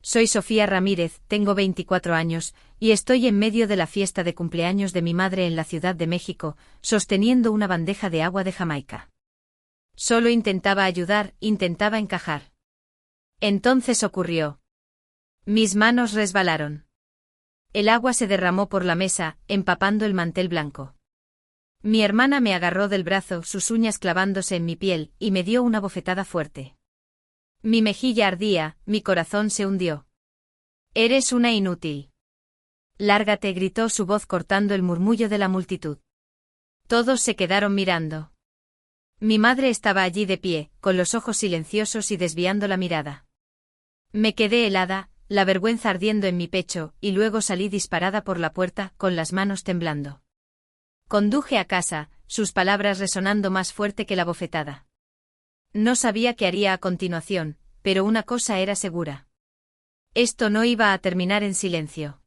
Soy Sofía Ramírez, tengo 24 años, y estoy en medio de la fiesta de cumpleaños de mi madre en la Ciudad de México, sosteniendo una bandeja de agua de Jamaica. Solo intentaba ayudar, intentaba encajar. Entonces ocurrió. Mis manos resbalaron. El agua se derramó por la mesa, empapando el mantel blanco. Mi hermana me agarró del brazo, sus uñas clavándose en mi piel, y me dio una bofetada fuerte. Mi mejilla ardía, mi corazón se hundió. Eres una inútil. Lárgate, gritó su voz cortando el murmullo de la multitud. Todos se quedaron mirando. Mi madre estaba allí de pie, con los ojos silenciosos y desviando la mirada. Me quedé helada, la vergüenza ardiendo en mi pecho, y luego salí disparada por la puerta, con las manos temblando. Conduje a casa, sus palabras resonando más fuerte que la bofetada. No sabía qué haría a continuación, pero una cosa era segura. Esto no iba a terminar en silencio.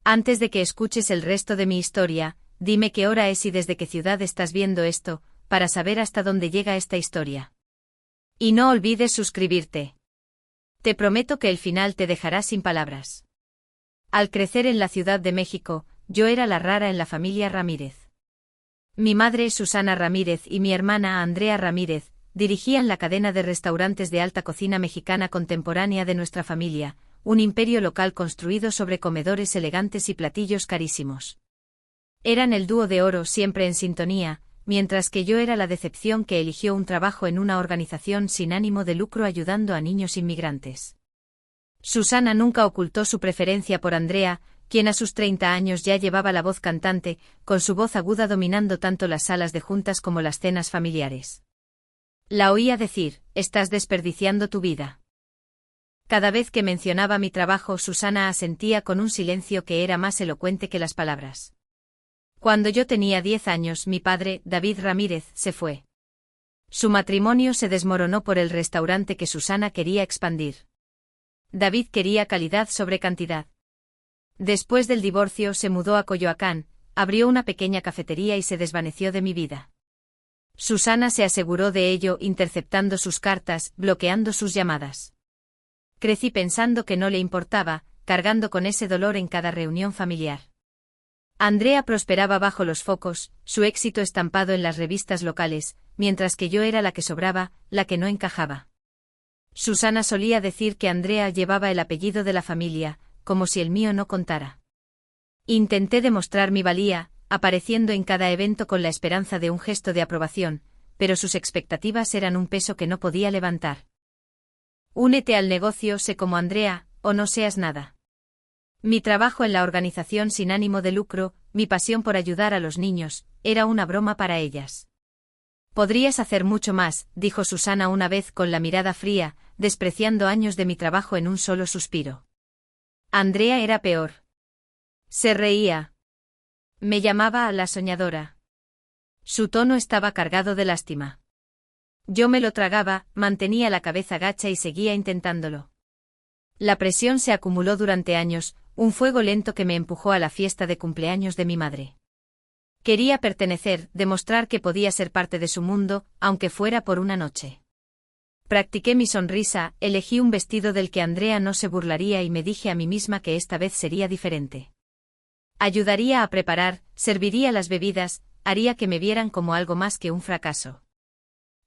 Antes de que escuches el resto de mi historia, dime qué hora es y desde qué ciudad estás viendo esto, para saber hasta dónde llega esta historia. Y no olvides suscribirte. Te prometo que el final te dejará sin palabras. Al crecer en la Ciudad de México, yo era la rara en la familia Ramírez. Mi madre Susana Ramírez y mi hermana Andrea Ramírez dirigían la cadena de restaurantes de alta cocina mexicana contemporánea de nuestra familia, un imperio local construido sobre comedores elegantes y platillos carísimos. Eran el dúo de oro siempre en sintonía, mientras que yo era la decepción que eligió un trabajo en una organización sin ánimo de lucro ayudando a niños inmigrantes. Susana nunca ocultó su preferencia por Andrea, quien a sus 30 años ya llevaba la voz cantante, con su voz aguda dominando tanto las salas de juntas como las cenas familiares. La oía decir, «Estás desperdiciando tu vida». Cada vez que mencionaba mi trabajo, Susana asentía con un silencio que era más elocuente que las palabras. Cuando yo tenía 10 años, mi padre, David Ramírez, se fue. Su matrimonio se desmoronó por el restaurante que Susana quería expandir. David quería calidad sobre cantidad. Después del divorcio se mudó a Coyoacán, abrió una pequeña cafetería y se desvaneció de mi vida. Susana se aseguró de ello interceptando sus cartas, bloqueando sus llamadas. Crecí pensando que no le importaba, cargando con ese dolor en cada reunión familiar. Andrea prosperaba bajo los focos, su éxito estampado en las revistas locales, mientras que yo era la que sobraba, la que no encajaba. Susana solía decir que Andrea llevaba el apellido de la familia, como si el mío no contara. Intenté demostrar mi valía, apareciendo en cada evento con la esperanza de un gesto de aprobación, pero sus expectativas eran un peso que no podía levantar. Únete al negocio, sé como Andrea, o no seas nada. Mi trabajo en la organización sin ánimo de lucro, mi pasión por ayudar a los niños, era una broma para ellas. Podrías hacer mucho más, dijo Susana una vez con la mirada fría, despreciando años de mi trabajo en un solo suspiro. Andrea era peor. Se reía. Me llamaba a la soñadora. Su tono estaba cargado de lástima. Yo me lo tragaba, mantenía la cabeza gacha y seguía intentándolo. La presión se acumuló durante años, un fuego lento que me empujó a la fiesta de cumpleaños de mi madre. Quería pertenecer, demostrar que podía ser parte de su mundo, aunque fuera por una noche. Practiqué mi sonrisa, elegí un vestido del que Andrea no se burlaría y me dije a mí misma que esta vez sería diferente. Ayudaría a preparar, serviría las bebidas, haría que me vieran como algo más que un fracaso.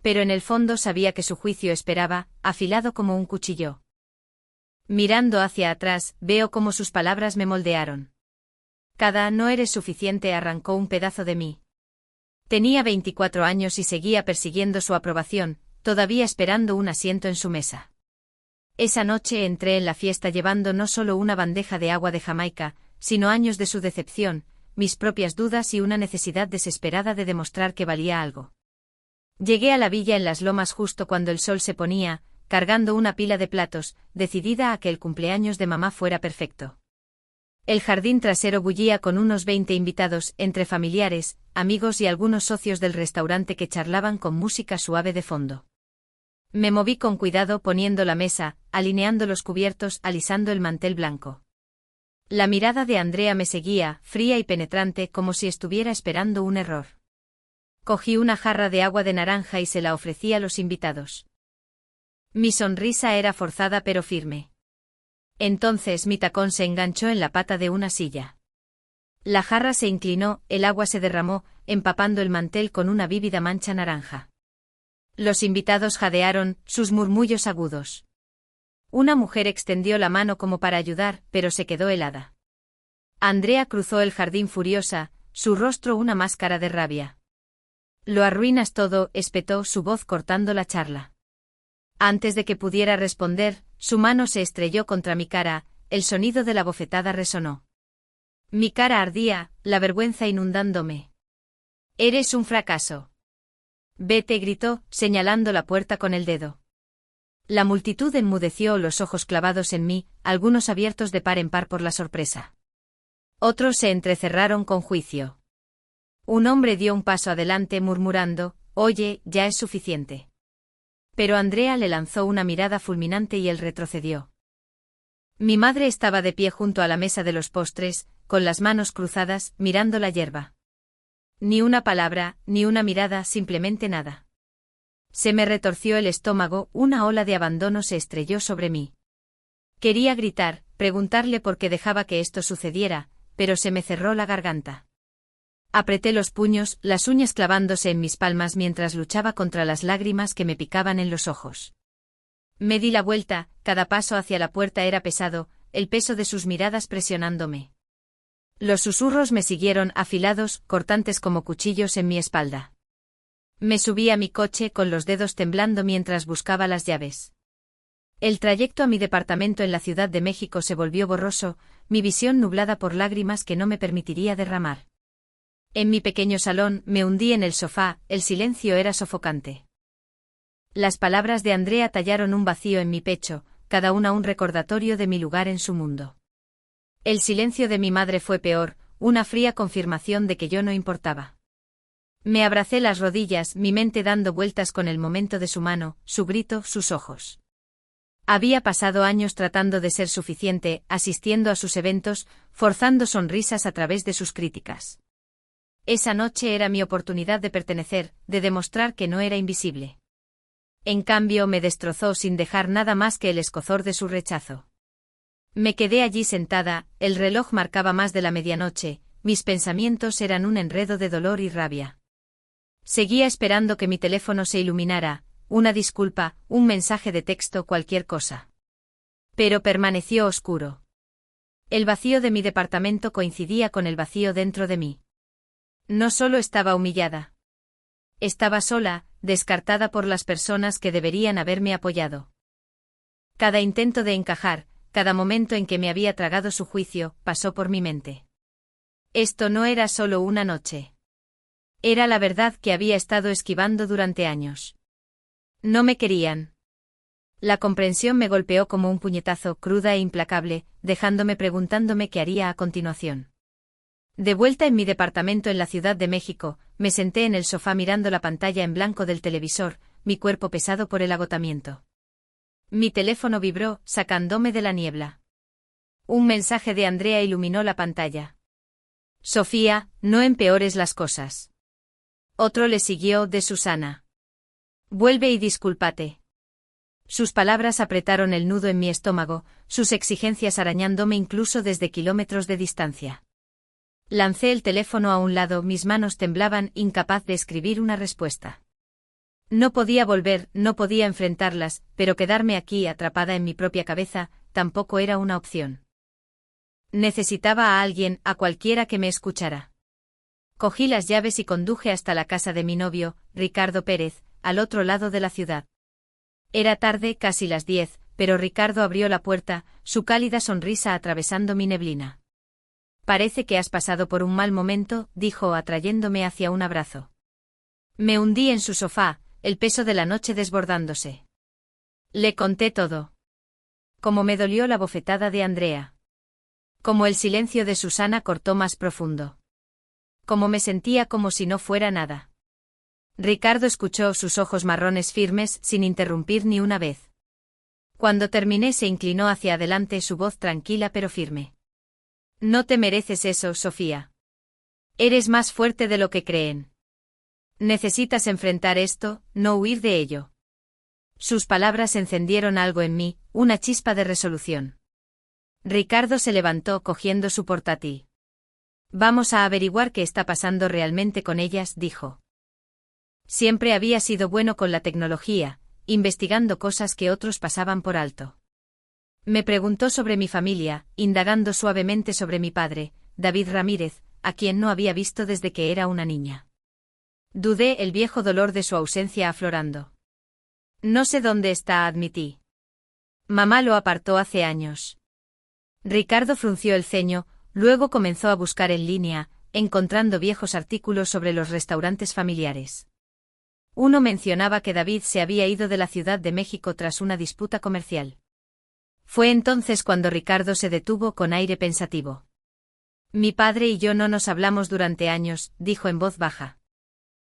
Pero en el fondo sabía que su juicio esperaba, afilado como un cuchillo. Mirando hacia atrás, veo cómo sus palabras me moldearon. Cada «no eres suficiente» arrancó un pedazo de mí. Tenía 24 años y seguía persiguiendo su aprobación, todavía esperando un asiento en su mesa. Esa noche entré en la fiesta llevando no solo una bandeja de agua de Jamaica, sino años de su decepción, mis propias dudas y una necesidad desesperada de demostrar que valía algo. Llegué a la villa en las lomas justo cuando el sol se ponía, cargando una pila de platos, decidida a que el cumpleaños de mamá fuera perfecto. El jardín trasero bullía con unos 20 invitados, entre familiares, amigos y algunos socios del restaurante que charlaban con música suave de fondo. Me moví con cuidado poniendo la mesa, alineando los cubiertos, alisando el mantel blanco. La mirada de Andrea me seguía, fría y penetrante, como si estuviera esperando un error. Cogí una jarra de agua de naranja y se la ofrecí a los invitados. Mi sonrisa era forzada pero firme. Entonces mi tacón se enganchó en la pata de una silla. La jarra se inclinó, el agua se derramó, empapando el mantel con una vívida mancha naranja. Los invitados jadearon, sus murmullos agudos. Una mujer extendió la mano como para ayudar, pero se quedó helada. Andrea cruzó el jardín furiosa, su rostro una máscara de rabia. «Lo arruinas todo», espetó su voz cortando la charla. Antes de que pudiera responder, su mano se estrelló contra mi cara, el sonido de la bofetada resonó. Mi cara ardía, la vergüenza inundándome. «Eres un fracaso». «Vete», gritó, señalando la puerta con el dedo. La multitud enmudeció, los ojos clavados en mí, algunos abiertos de par en par por la sorpresa. Otros se entrecerraron con juicio. Un hombre dio un paso adelante murmurando: «Oye, ya es suficiente». Pero Andrea le lanzó una mirada fulminante y él retrocedió. Mi madre estaba de pie junto a la mesa de los postres, con las manos cruzadas, mirando la hierba. Ni una palabra, ni una mirada, simplemente nada. Se me retorció el estómago, una ola de abandono se estrelló sobre mí. Quería gritar, preguntarle por qué dejaba que esto sucediera, pero se me cerró la garganta. Apreté los puños, las uñas clavándose en mis palmas mientras luchaba contra las lágrimas que me picaban en los ojos. Me di la vuelta, cada paso hacia la puerta era pesado, el peso de sus miradas presionándome. Los susurros me siguieron, afilados, cortantes como cuchillos en mi espalda. Me subí a mi coche con los dedos temblando mientras buscaba las llaves. El trayecto a mi departamento en la Ciudad de México se volvió borroso, mi visión nublada por lágrimas que no me permitiría derramar. En mi pequeño salón me hundí en el sofá, el silencio era sofocante. Las palabras de Andrea tallaron un vacío en mi pecho, cada una un recordatorio de mi lugar en su mundo. El silencio de mi madre fue peor, una fría confirmación de que yo no importaba. Me abracé las rodillas, mi mente dando vueltas con el momento de su mano, su grito, sus ojos. Había pasado años tratando de ser suficiente, asistiendo a sus eventos, forzando sonrisas a través de sus críticas. Esa noche era mi oportunidad de pertenecer, de demostrar que no era invisible. En cambio me destrozó sin dejar nada más que el escozor de su rechazo. Me quedé allí sentada, el reloj marcaba más de la medianoche, mis pensamientos eran un enredo de dolor y rabia. Seguía esperando que mi teléfono se iluminara, una disculpa, un mensaje de texto, cualquier cosa. Pero permaneció oscuro. El vacío de mi departamento coincidía con el vacío dentro de mí. No solo estaba humillada. Estaba sola, descartada por las personas que deberían haberme apoyado. Cada intento de encajar, cada momento en que me había tragado su juicio, pasó por mi mente. Esto no era solo una noche. Era la verdad que había estado esquivando durante años. No me querían. La comprensión me golpeó como un puñetazo, cruda e implacable, dejándome preguntándome qué haría a continuación. De vuelta en mi departamento en la Ciudad de México, me senté en el sofá mirando la pantalla en blanco del televisor, mi cuerpo pesado por el agotamiento. Mi teléfono vibró, sacándome de la niebla. Un mensaje de Andrea iluminó la pantalla. «Sofía, no empeores las cosas». Otro le siguió, de Susana. «Vuelve y discúlpate». Sus palabras apretaron el nudo en mi estómago, sus exigencias arañándome incluso desde kilómetros de distancia. Lancé el teléfono a un lado, mis manos temblaban, incapaz de escribir una respuesta. No podía volver, no podía enfrentarlas, pero quedarme aquí atrapada en mi propia cabeza, tampoco era una opción. Necesitaba a alguien, a cualquiera que me escuchara. Cogí las llaves y conduje hasta la casa de mi novio, Ricardo Pérez, al otro lado de la ciudad. Era tarde, casi las 10, pero Ricardo abrió la puerta, su cálida sonrisa atravesando mi neblina. «Parece que has pasado por un mal momento», dijo atrayéndome hacia un abrazo. Me hundí en su sofá, el peso de la noche desbordándose. Le conté todo. Cómo me dolió la bofetada de Andrea. Cómo el silencio de Susana cortó más profundo. Cómo me sentía como si no fuera nada. Ricardo escuchó, sus ojos marrones firmes, sin interrumpir ni una vez. Cuando terminé se inclinó hacia adelante, su voz tranquila pero firme. «No te mereces eso, Sofía. Eres más fuerte de lo que creen. Necesitas enfrentar esto, no huir de ello». Sus palabras encendieron algo en mí, una chispa de resolución. Ricardo se levantó cogiendo su portátil. Vamos a averiguar qué está pasando realmente con ellas, dijo. Siempre había sido bueno con la tecnología, investigando cosas que otros pasaban por alto. Me preguntó sobre mi familia, indagando suavemente sobre mi padre, David Ramírez, a quien no había visto desde que era una niña. Dudé, el viejo dolor de su ausencia aflorando. No sé dónde está, admití. Mamá lo apartó hace años. Ricardo frunció el ceño, luego comenzó a buscar en línea, encontrando viejos artículos sobre los restaurantes familiares. Uno mencionaba que David se había ido de la Ciudad de México tras una disputa comercial. Fue entonces cuando Ricardo se detuvo con aire pensativo. Mi padre y yo no nos hablamos durante años, dijo en voz baja.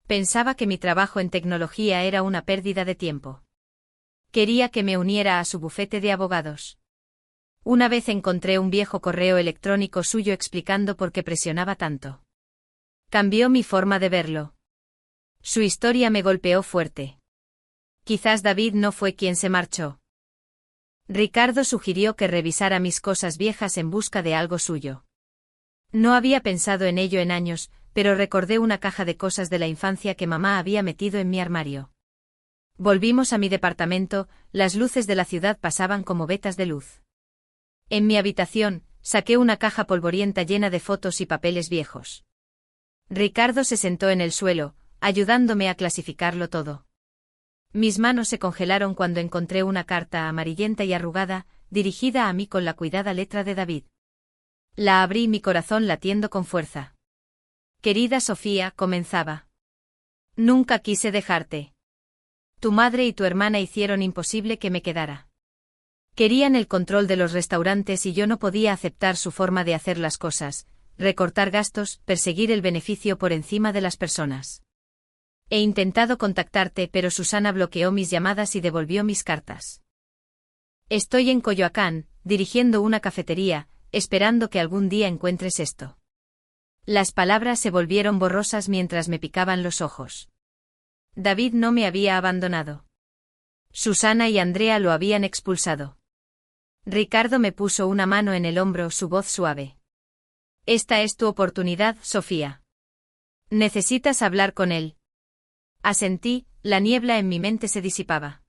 Pensaba que mi trabajo en tecnología era una pérdida de tiempo. Quería que me uniera a su bufete de abogados. Una vez encontré un viejo correo electrónico suyo explicando por qué presionaba tanto. Cambió mi forma de verlo. Su historia me golpeó fuerte. Quizás David no fue quien se marchó. Ricardo sugirió que revisara mis cosas viejas en busca de algo suyo. No había pensado en ello en años, pero recordé una caja de cosas de la infancia que mamá había metido en mi armario. Volvimos a mi departamento, las luces de la ciudad pasaban como vetas de luz. En mi habitación, saqué una caja polvorienta llena de fotos y papeles viejos. Ricardo se sentó en el suelo, ayudándome a clasificarlo todo. Mis manos se congelaron cuando encontré una carta amarillenta y arrugada, dirigida a mí con la cuidada letra de David. La abrí, mi corazón latiendo con fuerza. Querida Sofía, comenzaba. Nunca quise dejarte. Tu madre y tu hermana hicieron imposible que me quedara. Querían el control de los restaurantes y yo no podía aceptar su forma de hacer las cosas, recortar gastos, perseguir el beneficio por encima de las personas. He intentado contactarte, pero Susana bloqueó mis llamadas y devolvió mis cartas. Estoy en Coyoacán, dirigiendo una cafetería, esperando que algún día encuentres esto. Las palabras se volvieron borrosas mientras me picaban los ojos. David no me había abandonado. Susana y Andrea lo habían expulsado. Ricardo me puso una mano en el hombro, su voz suave. Esta es tu oportunidad, Sofía. Necesitas hablar con él. Asentí, la niebla en mi mente se disipaba.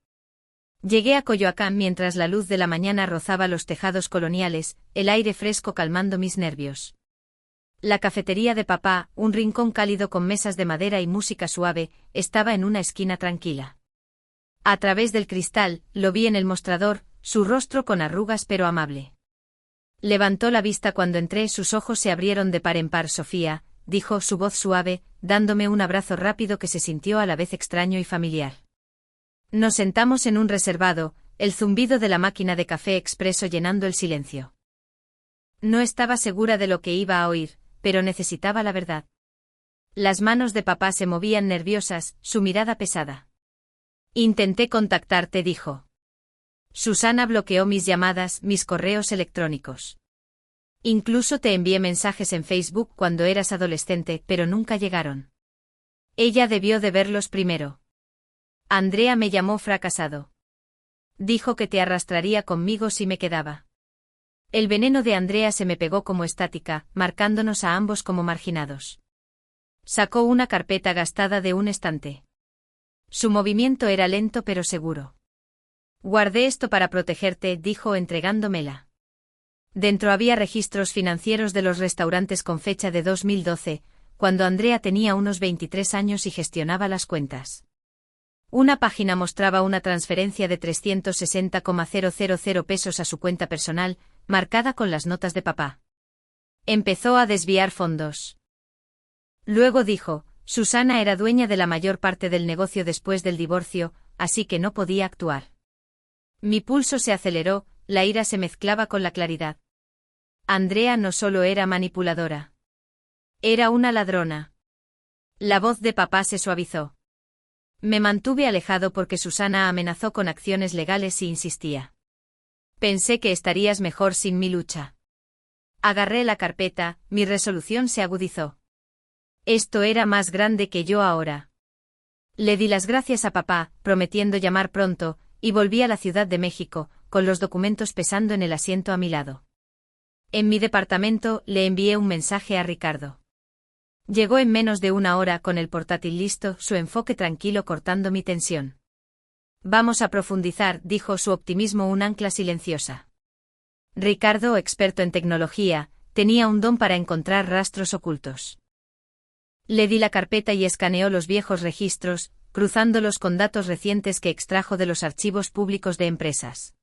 Llegué a Coyoacán mientras la luz de la mañana rozaba los tejados coloniales, el aire fresco calmando mis nervios. La cafetería de papá, un rincón cálido con mesas de madera y música suave, estaba en una esquina tranquila. A través del cristal, lo vi en el mostrador, su rostro con arrugas pero amable. Levantó la vista cuando entré, sus ojos se abrieron de par en par. Sofía, dijo, su voz suave, dándome un abrazo rápido que se sintió a la vez extraño y familiar. Nos sentamos en un reservado, el zumbido de la máquina de café expreso llenando el silencio. No estaba segura de lo que iba a oír, pero necesitaba la verdad. Las manos de papá se movían nerviosas, su mirada pesada. Intenté contactarte, dijo. Susana bloqueó mis llamadas, mis correos electrónicos. Incluso te envié mensajes en Facebook cuando eras adolescente, pero nunca llegaron. Ella debió de verlos primero. Andrea me llamó fracasado. Dijo que te arrastraría conmigo si me quedaba. El veneno de Andrea se me pegó como estática, marcándonos a ambos como marginados. Sacó una carpeta gastada de un estante. Su movimiento era lento pero seguro. Guardé esto para protegerte, dijo entregándomela. Dentro había registros financieros de los restaurantes con fecha de 2012, cuando Andrea tenía unos 23 años y gestionaba las cuentas. Una página mostraba una transferencia de 360,000 pesos a su cuenta personal, marcada con las notas de papá. Empezó a desviar fondos. Luego dijo, Susana era dueña de la mayor parte del negocio después del divorcio, así que no podía actuar. Mi pulso se aceleró, la ira se mezclaba con la claridad. Andrea no solo era manipuladora. Era una ladrona. La voz de papá se suavizó. Me mantuve alejado porque Susana amenazó con acciones legales si insistía. Pensé que estarías mejor sin mi lucha. Agarré la carpeta, mi resolución se agudizó. Esto era más grande que yo ahora. Le di las gracias a papá, prometiendo llamar pronto, y volví a la Ciudad de México, con los documentos pesando en el asiento a mi lado. En mi departamento le envié un mensaje a Ricardo. Llegó en menos de una hora con el portátil listo, su enfoque tranquilo cortando mi tensión. Vamos a profundizar, dijo su optimismo un ancla silenciosa. Ricardo, experto en tecnología, tenía un don para encontrar rastros ocultos. Le di la carpeta y escaneó los viejos registros, cruzándolos con datos recientes que extrajo de los archivos públicos de empresas.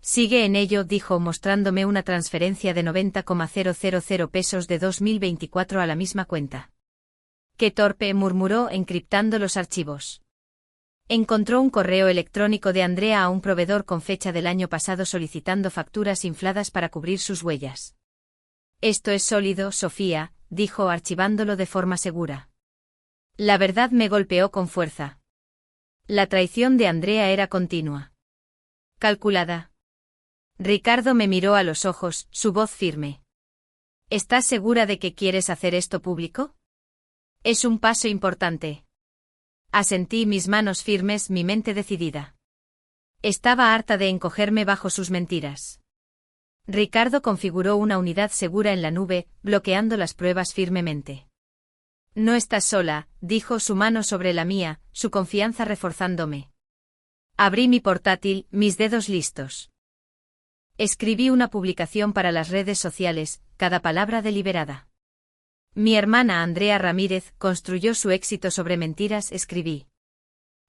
Sigue en ello, dijo mostrándome una transferencia de 90,000 pesos de 2024 a la misma cuenta. Qué torpe, murmuró encriptando los archivos. Encontró un correo electrónico de Andrea a un proveedor con fecha del año pasado solicitando facturas infladas para cubrir sus huellas. Esto es sólido, Sofía, dijo archivándolo de forma segura. La verdad me golpeó con fuerza. La traición de Andrea era continua. Calculada. Ricardo me miró a los ojos, su voz firme. ¿Estás segura de que quieres hacer esto público? Es un paso importante. Asentí, mis manos firmes, mi mente decidida. Estaba harta de encogerme bajo sus mentiras. Ricardo configuró una unidad segura en la nube, bloqueando las pruebas firmemente. No estás sola, dijo su mano sobre la mía, su confianza reforzándome. Abrí mi portátil, mis dedos listos. Escribí una publicación para las redes sociales, cada palabra deliberada. Mi hermana Andrea Ramírez construyó su éxito sobre mentiras, escribí.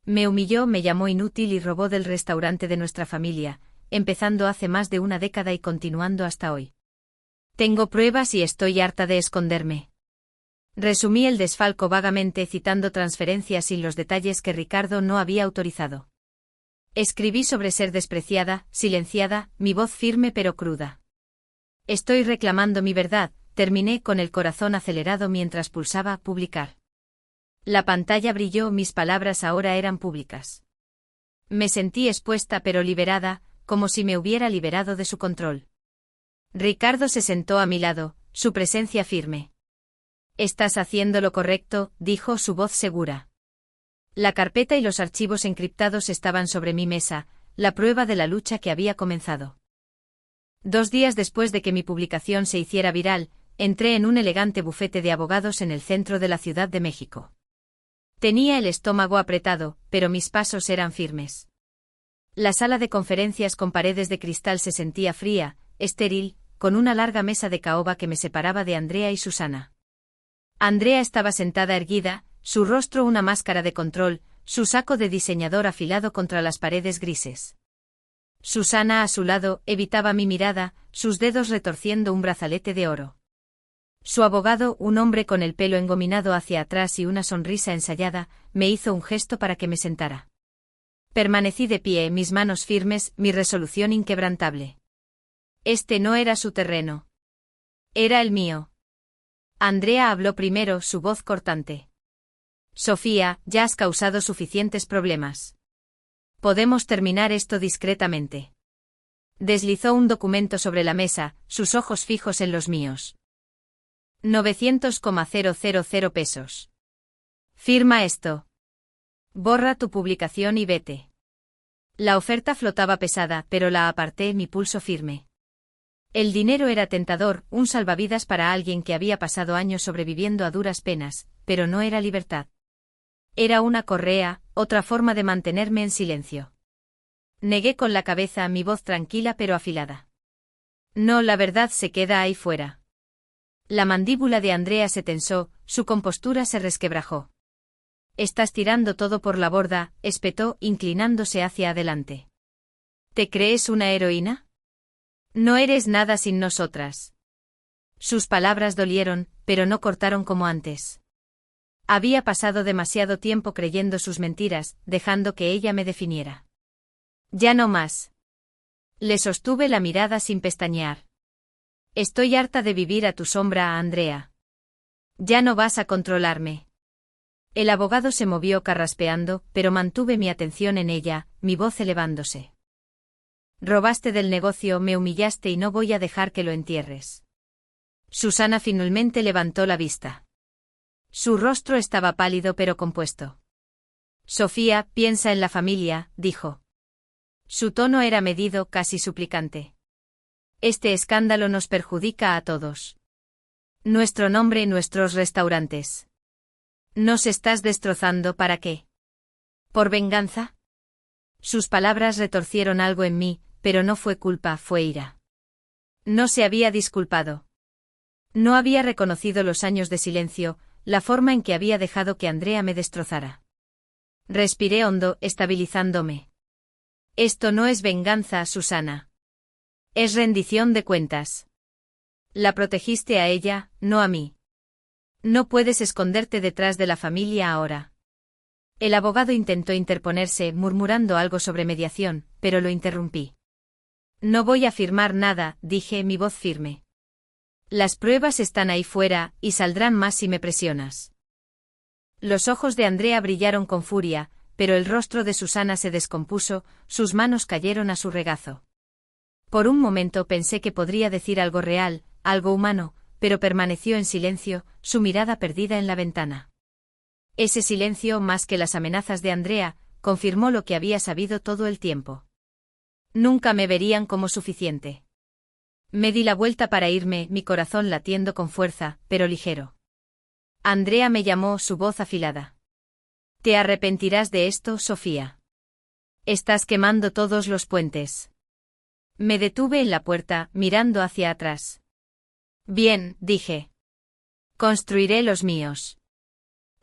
Me humilló, me llamó inútil y robó del restaurante de nuestra familia, empezando hace más de una década y continuando hasta hoy. Tengo pruebas y estoy harta de esconderme. Resumí el desfalco vagamente citando transferencias sin los detalles que Ricardo no había autorizado. Escribí sobre ser despreciada, silenciada, mi voz firme pero cruda. Estoy reclamando mi verdad, terminé con el corazón acelerado mientras pulsaba publicar. La pantalla brilló, mis palabras ahora eran públicas. Me sentí expuesta pero liberada, como si me hubiera liberado de su control. Ricardo se sentó a mi lado, su presencia firme. Estás haciendo lo correcto, dijo su voz segura. La carpeta y los archivos encriptados estaban sobre mi mesa, la prueba de la lucha que había comenzado. 2 días después de que mi publicación se hiciera viral, entré en un elegante bufete de abogados en el centro de la Ciudad de México. Tenía el estómago apretado, pero mis pasos eran firmes. La sala de conferencias con paredes de cristal se sentía fría, estéril, con una larga mesa de caoba que me separaba de Andrea y Susana. Andrea estaba sentada erguida, su rostro una máscara de control, su saco de diseñador afilado contra las paredes grises. Susana a su lado evitaba mi mirada, sus dedos retorciendo un brazalete de oro. Su abogado, un hombre con el pelo engominado hacia atrás y una sonrisa ensayada, me hizo un gesto para que me sentara. Permanecí de pie, mis manos firmes, mi resolución inquebrantable. Este no era su terreno. Era el mío. Andrea habló primero, su voz cortante. Sofía, ya has causado suficientes problemas. Podemos terminar esto discretamente. Deslizó un documento sobre la mesa, sus ojos fijos en los míos. 900,000 pesos. Firma esto. Borra tu publicación y vete. La oferta flotaba pesada, pero la aparté, mi pulso firme. El dinero era tentador, un salvavidas para alguien que había pasado años sobreviviendo a duras penas, pero no era libertad. Era una correa, otra forma de mantenerme en silencio. Negué con la cabeza, mi voz tranquila pero afilada. No, la verdad se queda ahí fuera. La mandíbula de Andrea se tensó, su compostura se resquebrajó. Estás tirando todo por la borda, espetó, inclinándose hacia adelante. ¿Te crees una heroína? No eres nada sin nosotras. Sus palabras dolieron, pero no cortaron como antes. Había pasado demasiado tiempo creyendo sus mentiras, dejando que ella me definiera. Ya no más. Le sostuve la mirada sin pestañear. Estoy harta de vivir a tu sombra, Andrea. Ya no vas a controlarme. El abogado se movió carraspeando, pero mantuve mi atención en ella, mi voz elevándose. Robaste del negocio, me humillaste y no voy a dejar que lo entierres. Susana finalmente levantó la vista. Su rostro estaba pálido pero compuesto. Sofía, piensa en la familia, dijo. Su tono era medido, casi suplicante. Este escándalo nos perjudica a todos. Nuestro nombre y nuestros restaurantes. ¿Nos estás destrozando para qué? ¿Por venganza? Sus palabras retorcieron algo en mí, pero no fue culpa, fue ira. No se había disculpado. No había reconocido los años de silencio, la forma en que había dejado que Andrea me destrozara. Respiré hondo, estabilizándome. Esto no es venganza, Susana. Es rendición de cuentas. La protegiste a ella, no a mí. No puedes esconderte detrás de la familia ahora. El abogado intentó interponerse, murmurando algo sobre mediación, pero lo interrumpí. No voy a firmar nada, dije, mi voz firme. Las pruebas están ahí fuera, y saldrán más si me presionas. Los ojos de Andrea brillaron con furia, pero el rostro de Susana se descompuso, sus manos cayeron a su regazo. Por un momento pensé que podría decir algo real, algo humano, pero permaneció en silencio, su mirada perdida en la ventana. Ese silencio, más que las amenazas de Andrea, confirmó lo que había sabido todo el tiempo. Nunca me verían como suficiente. Me di la vuelta para irme, mi corazón latiendo con fuerza, pero ligero. Andrea me llamó, su voz afilada. ¿Te arrepentirás de esto, Sofía? Estás quemando todos los puentes. Me detuve en la puerta, mirando hacia atrás. Bien, dije. Construiré los míos.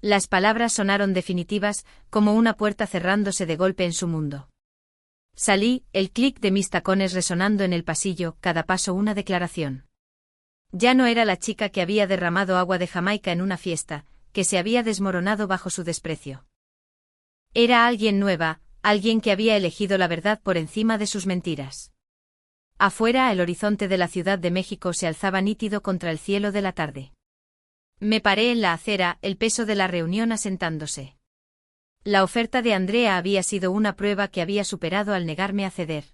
Las palabras sonaron definitivas, como una puerta cerrándose de golpe en su mundo. Salí, el clic de mis tacones resonando en el pasillo, cada paso una declaración. Ya no era la chica que había derramado agua de Jamaica en una fiesta, que se había desmoronado bajo su desprecio. Era alguien nueva, alguien que había elegido la verdad por encima de sus mentiras. Afuera, el horizonte de la Ciudad de México se alzaba nítido contra el cielo de la tarde. Me paré en la acera, el peso de la reunión asentándose. La oferta de Andrea había sido una prueba que había superado al negarme a ceder.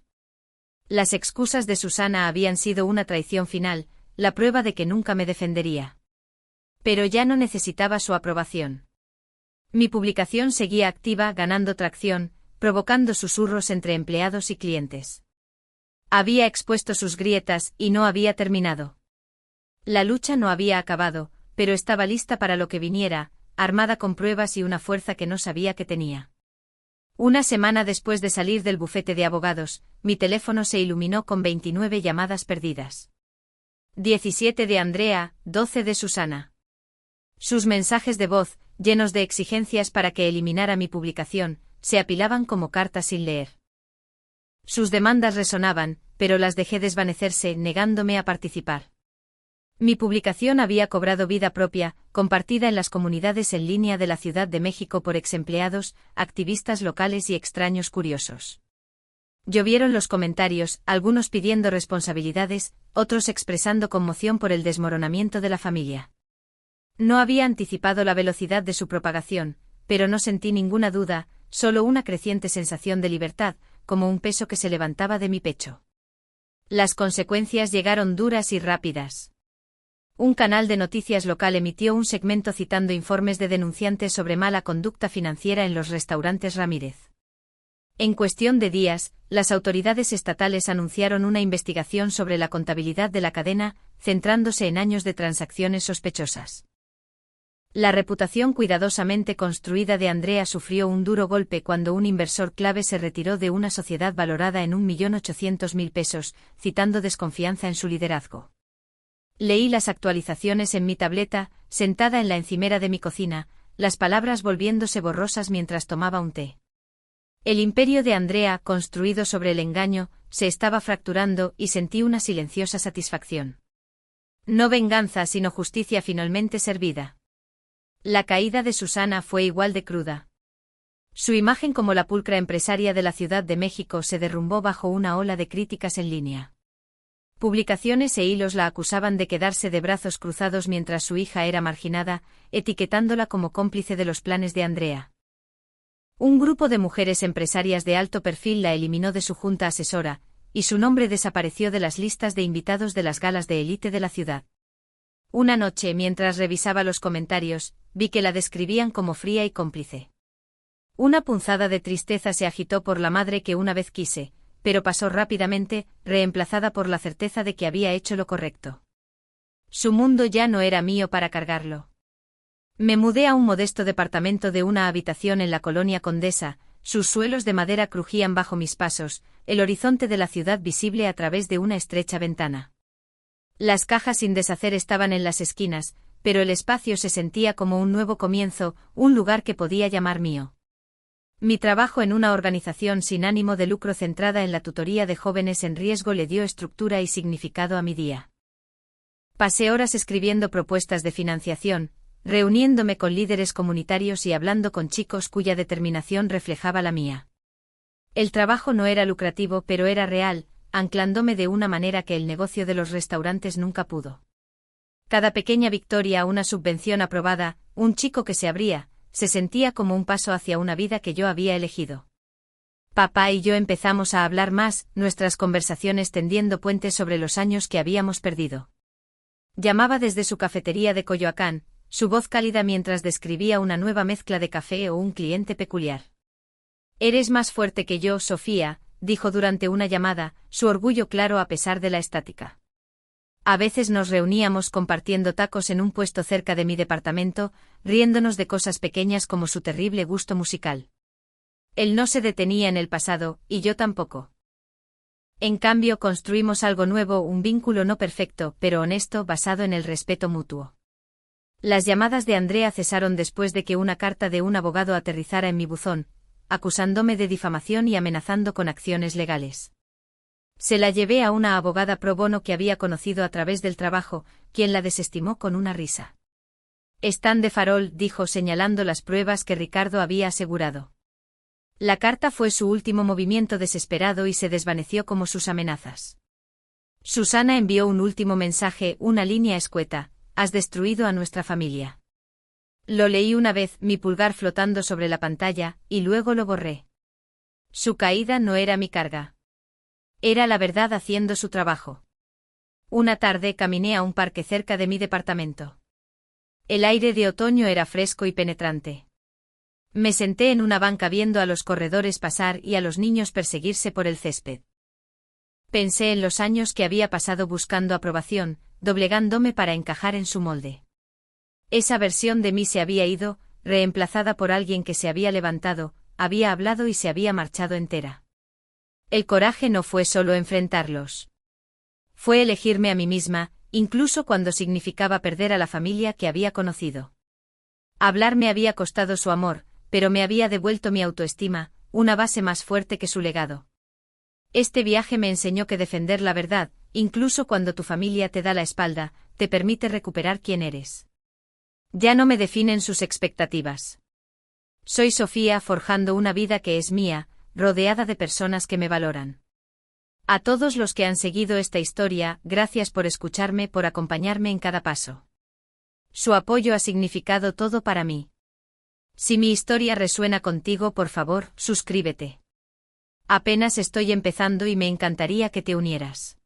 Las excusas de Susana habían sido una traición final, la prueba de que nunca me defendería. Pero ya no necesitaba su aprobación. Mi publicación seguía activa, ganando tracción, provocando susurros entre empleados y clientes. Había expuesto sus grietas y no había terminado. La lucha no había acabado, pero estaba lista para lo que viniera, armada con pruebas y una fuerza que no sabía que tenía. Una semana después de salir del bufete de abogados, mi teléfono se iluminó con 29 llamadas perdidas. 17 de Andrea, 12 de Susana. Sus mensajes de voz, llenos de exigencias para que eliminara mi publicación, se apilaban como cartas sin leer. Sus demandas resonaban, pero las dejé desvanecerse, negándome a participar. Mi publicación había cobrado vida propia, compartida en las comunidades en línea de la Ciudad de México por exempleados, activistas locales y extraños curiosos. Llovieron los comentarios, algunos pidiendo responsabilidades, otros expresando conmoción por el desmoronamiento de la familia. No había anticipado la velocidad de su propagación, pero no sentí ninguna duda, solo una creciente sensación de libertad, como un peso que se levantaba de mi pecho. Las consecuencias llegaron duras y rápidas. Un canal de noticias local emitió un segmento citando informes de denunciantes sobre mala conducta financiera en los restaurantes Ramírez. En cuestión de días, las autoridades estatales anunciaron una investigación sobre la contabilidad de la cadena, centrándose en años de transacciones sospechosas. La reputación cuidadosamente construida de Andrea sufrió un duro golpe cuando un inversor clave se retiró de una sociedad valorada en 1.800.000 pesos, citando desconfianza en su liderazgo. Leí las actualizaciones en mi tableta, sentada en la encimera de mi cocina, las palabras volviéndose borrosas mientras tomaba un té. El imperio de Andrea, construido sobre el engaño, se estaba fracturando y sentí una silenciosa satisfacción. No venganza sino justicia finalmente servida. La caída de Susana fue igual de cruda. Su imagen como la pulcra empresaria de la Ciudad de México se derrumbó bajo una ola de críticas en línea. Publicaciones e hilos la acusaban de quedarse de brazos cruzados mientras su hija era marginada, etiquetándola como cómplice de los planes de Andrea. Un grupo de mujeres empresarias de alto perfil la eliminó de su junta asesora, y su nombre desapareció de las listas de invitados de las galas de élite de la ciudad. Una noche, mientras revisaba los comentarios, vi que la describían como fría y cómplice. Una punzada de tristeza se agitó por la madre que una vez quise, pero pasó rápidamente, reemplazada por la certeza de que había hecho lo correcto. Su mundo ya no era mío para cargarlo. Me mudé a un modesto departamento de una habitación en la colonia Condesa, sus suelos de madera crujían bajo mis pasos, el horizonte de la ciudad visible a través de una estrecha ventana. Las cajas sin deshacer estaban en las esquinas, pero el espacio se sentía como un nuevo comienzo, un lugar que podía llamar mío. Mi trabajo en una organización sin ánimo de lucro centrada en la tutoría de jóvenes en riesgo le dio estructura y significado a mi día. Pasé horas escribiendo propuestas de financiación, reuniéndome con líderes comunitarios y hablando con chicos cuya determinación reflejaba la mía. El trabajo no era lucrativo pero era real, anclándome de una manera que el negocio de los restaurantes nunca pudo. Cada pequeña victoria, una subvención aprobada, un chico que se abría, se sentía como un paso hacia una vida que yo había elegido. Papá y yo empezamos a hablar más, nuestras conversaciones tendiendo puentes sobre los años que habíamos perdido. Llamaba desde su cafetería de Coyoacán, su voz cálida mientras describía una nueva mezcla de café o un cliente peculiar. «Eres más fuerte que yo, Sofía», dijo durante una llamada, su orgullo claro a pesar de la estática. A veces nos reuníamos compartiendo tacos en un puesto cerca de mi departamento, riéndonos de cosas pequeñas como su terrible gusto musical. Él no se detenía en el pasado, y yo tampoco. En cambio, construimos algo nuevo, un vínculo no perfecto, pero honesto, basado en el respeto mutuo. Las llamadas de Andrea cesaron después de que una carta de un abogado aterrizara en mi buzón, acusándome de difamación y amenazando con acciones legales. Se la llevé a una abogada pro bono que había conocido a través del trabajo, quien la desestimó con una risa. «Están de farol», dijo señalando las pruebas que Ricardo había asegurado. La carta fue su último movimiento desesperado y se desvaneció como sus amenazas. Susana envió un último mensaje, una línea escueta: «Has destruido a nuestra familia». Lo leí una vez, mi pulgar flotando sobre la pantalla, y luego lo borré. Su caída no era mi carga. Era la verdad haciendo su trabajo. Una tarde caminé a un parque cerca de mi departamento. El aire de otoño era fresco y penetrante. Me senté en una banca viendo a los corredores pasar y a los niños perseguirse por el césped. Pensé en los años que había pasado buscando aprobación, doblegándome para encajar en su molde. Esa versión de mí se había ido, reemplazada por alguien que se había levantado, había hablado y se había marchado entera. El coraje no fue solo enfrentarlos. Fue elegirme a mí misma, incluso cuando significaba perder a la familia que había conocido. Hablar me había costado su amor, pero me había devuelto mi autoestima, una base más fuerte que su legado. Este viaje me enseñó que defender la verdad, incluso cuando tu familia te da la espalda, te permite recuperar quién eres. Ya no me definen sus expectativas. Soy Sofía forjando una vida que es mía, rodeada de personas que me valoran. A todos los que han seguido esta historia, gracias por escucharme, por acompañarme en cada paso. Su apoyo ha significado todo para mí. Si mi historia resuena contigo, por favor, suscríbete. Apenas estoy empezando y me encantaría que te unieras.